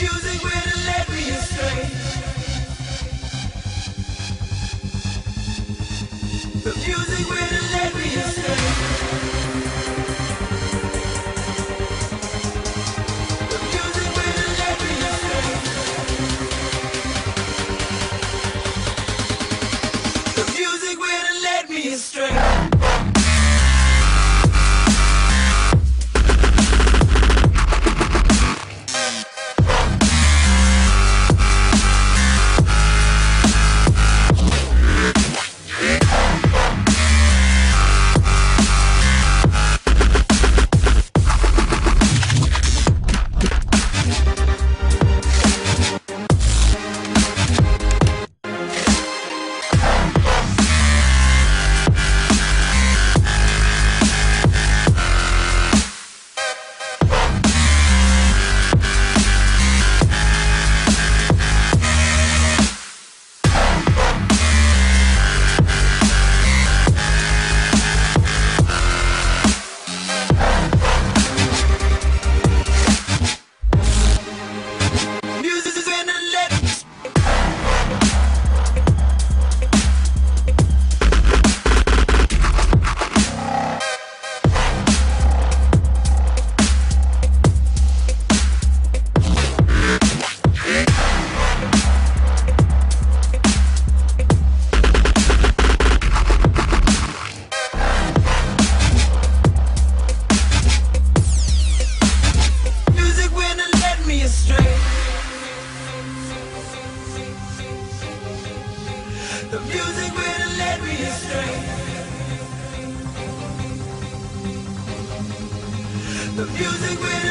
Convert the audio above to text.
music went and led me astray. The music went and led me astray. The music went and led me astray. The music went and led me astray. The music went and led me astray. The music went